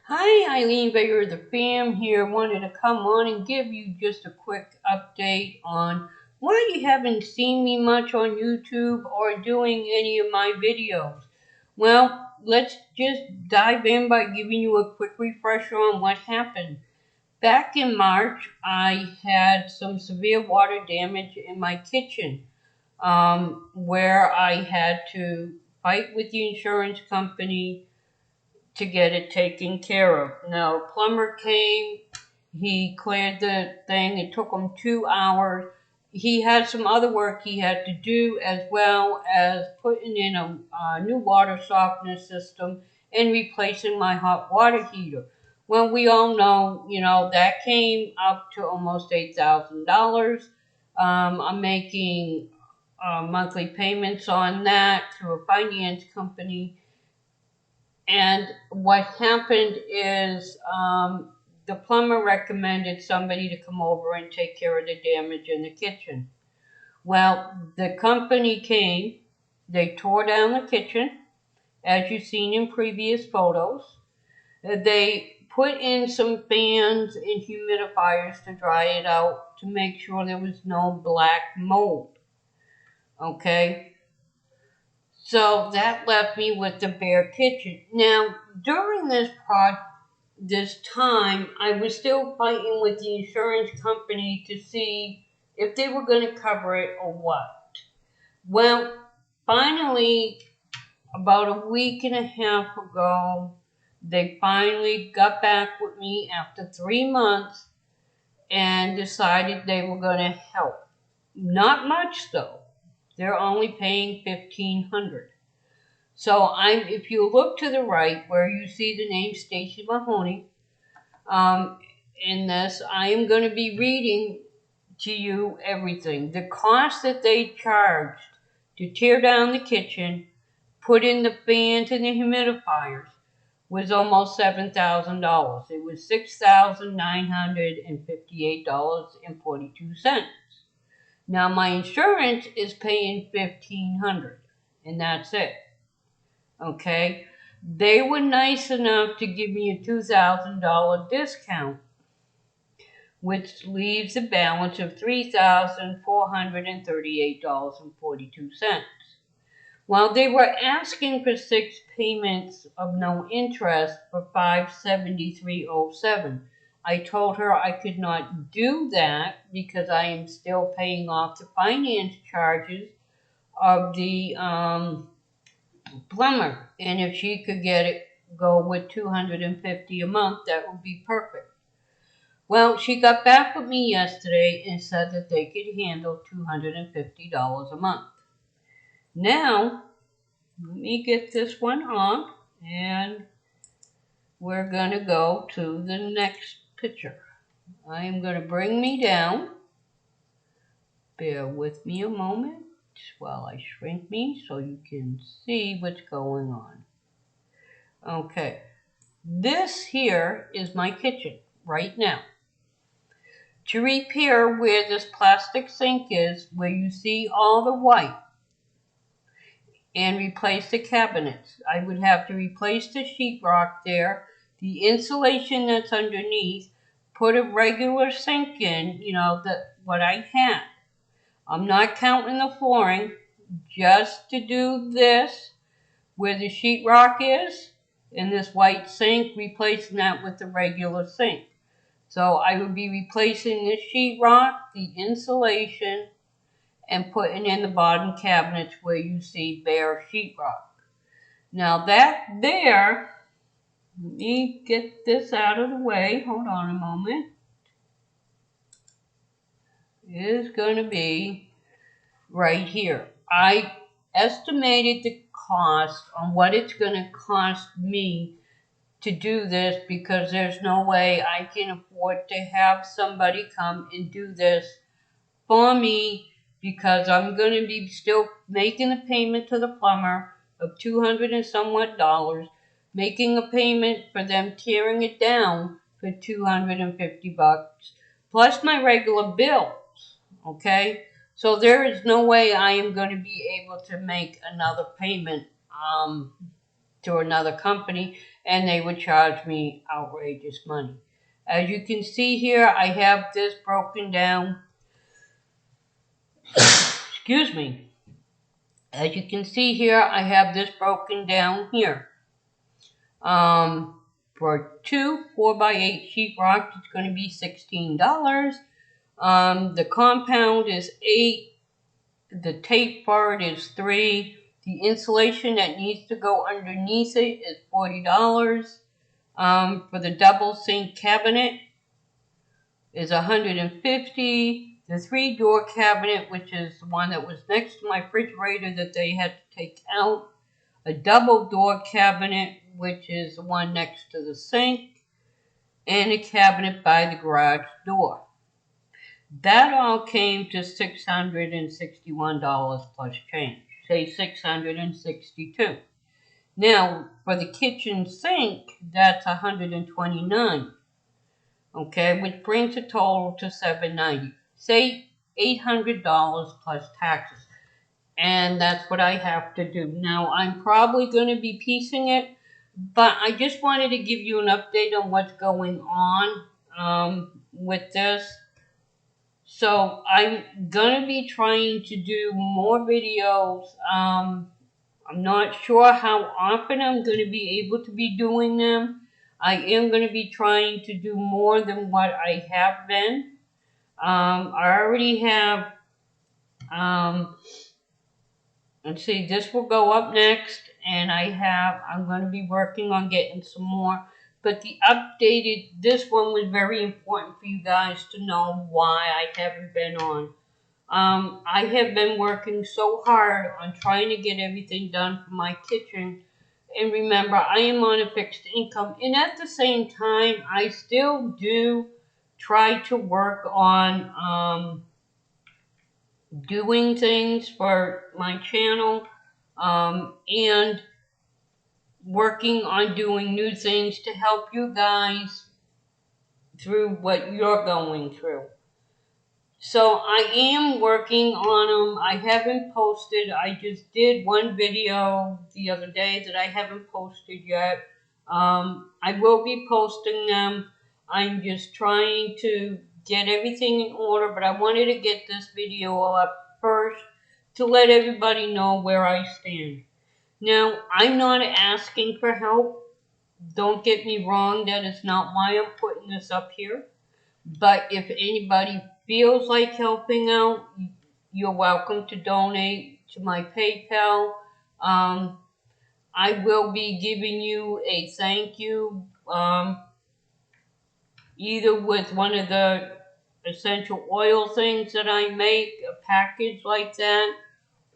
Hi, Eileen Veilleux T here. Wanted to come on and give you just a quick update on why you haven't seen me much on YouTube or doing any of my videos. Well, let's just dive in by giving you a quick refresher on what happened. Back in March, I had some severe water damage in my kitchen, where I had to fight with the insurance company to get it taken care of. Now, a plumber came, he cleared the thing. It took him 2 hours. He had some other work he had to do, as well as putting in a new water softener system and replacing my hot water heater. Well, we all know, that came up to almost $8,000. I'm making monthly payments on that through a finance company. And what happened is the plumber recommended somebody to come over and take care of the damage in the kitchen. Well, the company came, they tore down the kitchen, as you've seen in previous photos. They put in some fans and humidifiers to dry it out to make sure there was no black mold. Okay? So that left me with the bare kitchen. Now, during this time, I was still fighting with the insurance company to see if they were going to cover it or what. Well, finally, about a week and a half ago, they finally got back with me after 3 months and decided they were going to help. Not much though. They're only paying $1,500. So if you look to the right where you see the name Stacy Mahoney, um, in this, I am going to be reading to you everything. The cost that they charged to tear down the kitchen, put in the fans and the humidifiers, was almost $7,000. It was $6,958.42. Now my insurance is paying $1,500, and that's it. Okay, they were nice enough to give me a $2,000 discount, which leaves a balance of $3,438.42. While they were asking for 6 payments of no interest for $573.07, I told her I could not do that because I am still paying off the finance charges of the plumber, and if she could get it go with $250 a month, that would be perfect. Well, she got back with me yesterday and said that they could handle $250 a month. Now, let me get this one off, and we're going to go to the next picture. I am going to bring me down. Bear with me a moment while I shrink me so you can see what's going on. Okay, this here is my kitchen right now. To repair where this plastic sink is, where you see all the white, and replace the cabinets, I would have to replace the sheetrock there, the insulation that's underneath, put a regular sink in, what I had. I'm not counting the flooring, just to do this, where the sheetrock is, and this white sink, replacing that with the regular sink. So I would be replacing the sheetrock, the insulation, and putting in the bottom cabinets where you see bare sheetrock. Now that there, let me get this out of the way, hold on a moment, is going to be right here. I estimated the cost on what it's going to cost me to do this because there's no way I can afford to have somebody come and do this for me because I'm going to be still making a payment to the plumber of 200 and somewhat dollars, making a payment for them tearing it down for $250, plus my regular bills, okay? So there is no way I am going to be able to make another payment to another company. and they would charge me outrageous money. As you can see here, I have this broken down. Excuse me. As you can see here, I have this broken down here. For two 4x8 sheetrocks, it's going to be $16. The compound is 8. The tape for it is 3. The insulation that needs to go underneath it is $40. For the double sink cabinet is $150. The 3-door cabinet, which is the one that was next to my refrigerator that they had to take out. A double door cabinet, which is the one next to the sink. And a cabinet by the garage door. That all came to $661 plus change. Say $662. Now, for the kitchen sink, that's $129. Okay, which brings the total to $790. Say $800 plus taxes. And that's what I have to do. Now, I'm probably going to be piecing it, but I just wanted to give you an update on what's going on with this. So I'm going to be trying to do more videos. I'm not sure how often I'm going to be able to be doing them. I am going to be trying to do more than what I have been. I already have, let's see, this will go up next, and I'm going to be working on getting some more. But this one was very important for you guys to know why I haven't been on. I have been working so hard on trying to get everything done for my kitchen. And remember, I am on a fixed income. And at the same time, I still do try to work on doing things for my channel and working on doing new things to help you guys through what you're going through. So I am working on them. I haven't posted. I just did one video the other day that I haven't posted yet. I will be posting them. I'm just trying to get everything in order, but I wanted to get this video up first to let everybody know where I stand. Now, I'm not asking for help. Don't get me wrong, that is not why I'm putting this up here. But if anybody feels like helping out, you're welcome to donate to my PayPal. I will be giving you a thank you, either with one of the essential oil things that I make, a package like that,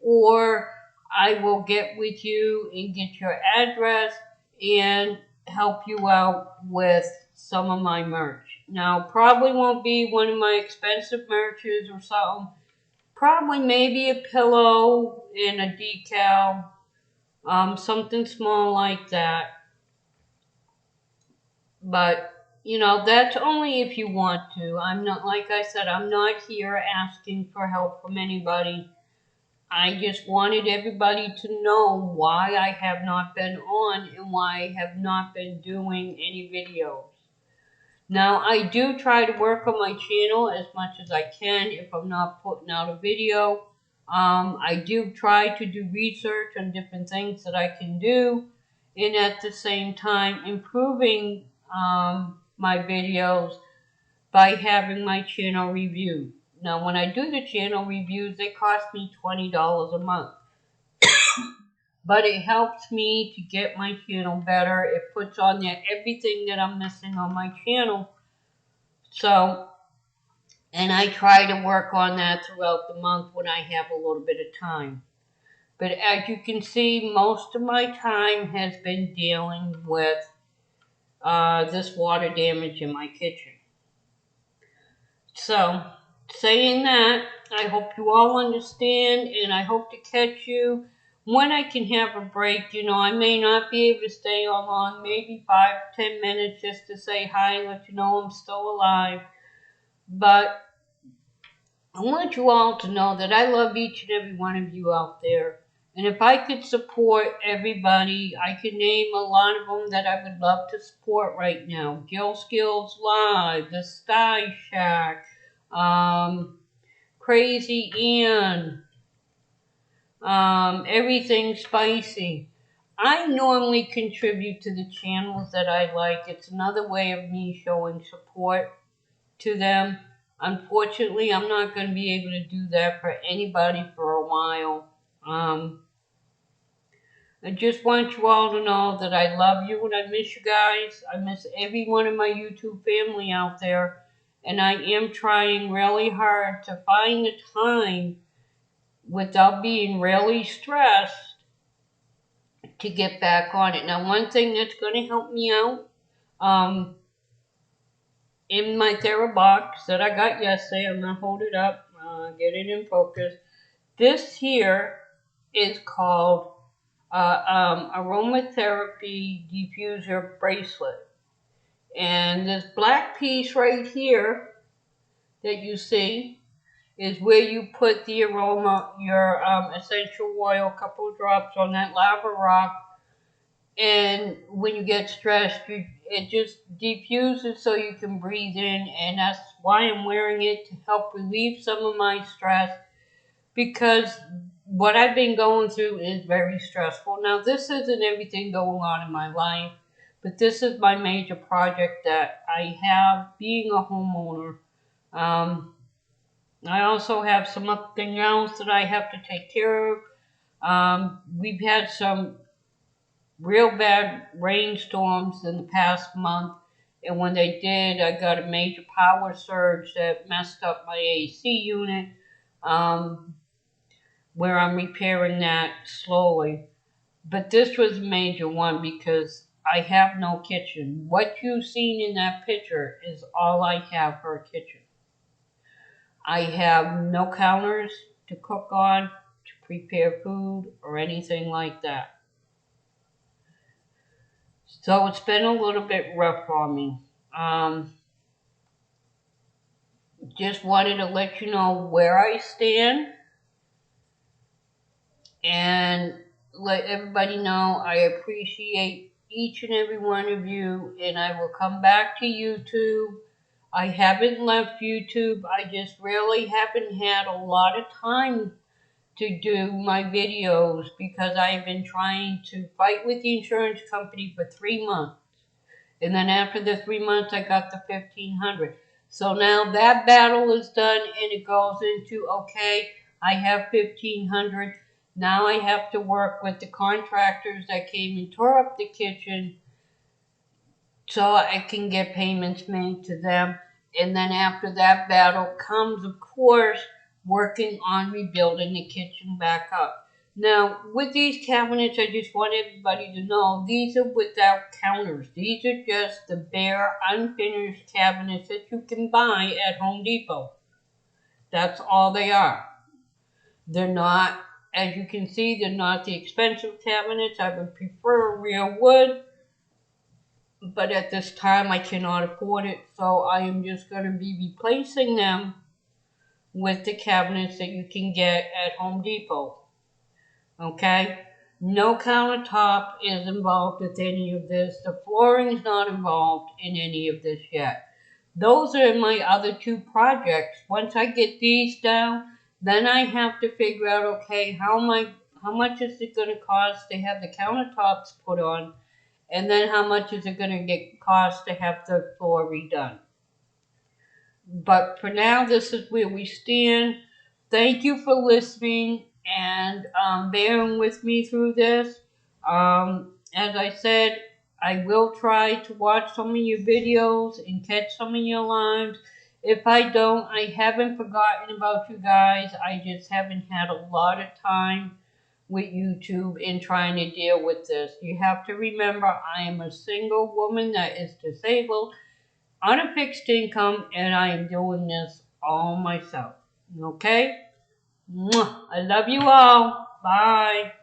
or I will get with you and get your address and help you out with some of my merch. Now, probably won't be one of my expensive merches or something. Probably maybe a pillow and a decal, something small like that. But, you know, that's only if you want to. I'm not, like I said, I'm not here asking for help from anybody. I just wanted everybody to know why I have not been on and why I have not been doing any videos. Now, I do try to work on my channel as much as I can if I'm not putting out a video. I do try to do research on different things that I can do, and at the same time improving my videos by having my channel reviewed. Now, when I do the channel reviews, they cost me $20 a month. But it helps me to get my channel better. It puts on there everything that I'm missing on my channel. So, and I try to work on that throughout the month when I have a little bit of time. But as you can see, most of my time has been dealing with this water damage in my kitchen. So, saying that, I hope you all understand, and I hope to catch you when I can have a break. You know, I may not be able to stay on long, maybe 5-10 minutes just to say hi, let you know I'm still alive. But I want you all to know that I love each and every one of you out there, And if I could support everybody, I could name a lot of them that I would love to support right now. Gill Skills Live, The Sty Shack, Crazy Ann, Everything Spicy. I normally contribute to the channels that I like. It's another way of me showing support to them. Unfortunately, I'm not going to be able to do that for anybody for a while. I just want you all to know that I love you and I miss you guys. I miss every one of my YouTube family out there. And I am trying really hard to find the time without being really stressed to get back on it. Now, one thing that's going to help me out, in my Thera box that I got yesterday, I'm going to hold it up, get it in focus. This here is called aromatherapy diffuser bracelet. And this black piece right here that you see is where you put the aroma, your essential oil, a couple of drops on that lava rock. And when you get stressed, it just diffuses so you can breathe in. And that's why I'm wearing it, to help relieve some of my stress, because what I've been going through is very stressful. Now, this isn't everything going on in my life, but this is my major project that I have, being a homeowner. I also have something else that I have to take care of. We've had some real bad rainstorms in the past month, and when they did, I got a major power surge that messed up my AC unit, where I'm repairing that slowly. But this was a major one because I have no kitchen. What you've seen in that picture is all I have for a kitchen. I have no counters to cook on, to prepare food, or anything like that. So it's been a little bit rough on me. Just wanted to let you know where I stand and let everybody know I appreciate each and every one of you, and I will come back to YouTube. I haven't left YouTube. I just really haven't had a lot of time to do my videos because I've been trying to fight with the insurance company for 3 months. And then after the 3 months, I got the $1,500. So now that battle is done, and it goes into, okay, I have $1,500. Now I have to work with the contractors that came and tore up the kitchen so I can get payments made to them. And then after that battle comes, of course, working on rebuilding the kitchen back up. Now, with these cabinets, I just want everybody to know, these are without counters. These are just the bare, unfinished cabinets that you can buy at Home Depot. That's all they are. They're not, as you can see, they're not the expensive cabinets. I would prefer real wood, but at this time I cannot afford it, so I am just going to be replacing them with the cabinets that you can get at Home Depot. Okay? No countertop is involved with any of this. The flooring is not involved in any of this yet. Those are my other two projects. Once I get these down, then I have to figure out, okay, how much is it going to cost to have the countertops put on, and then how much is it going to cost to have the floor redone. But for now, this is where we stand. Thank you for listening and bearing with me through this. As I said, I will try to watch some of your videos and catch some of your lives. If I don't, I haven't forgotten about you guys. I just haven't had a lot of time with YouTube and trying to deal with this. You have to remember, I am a single woman that is disabled on a fixed income, and I am doing this all myself. Okay? Mwah. I love you all. Bye.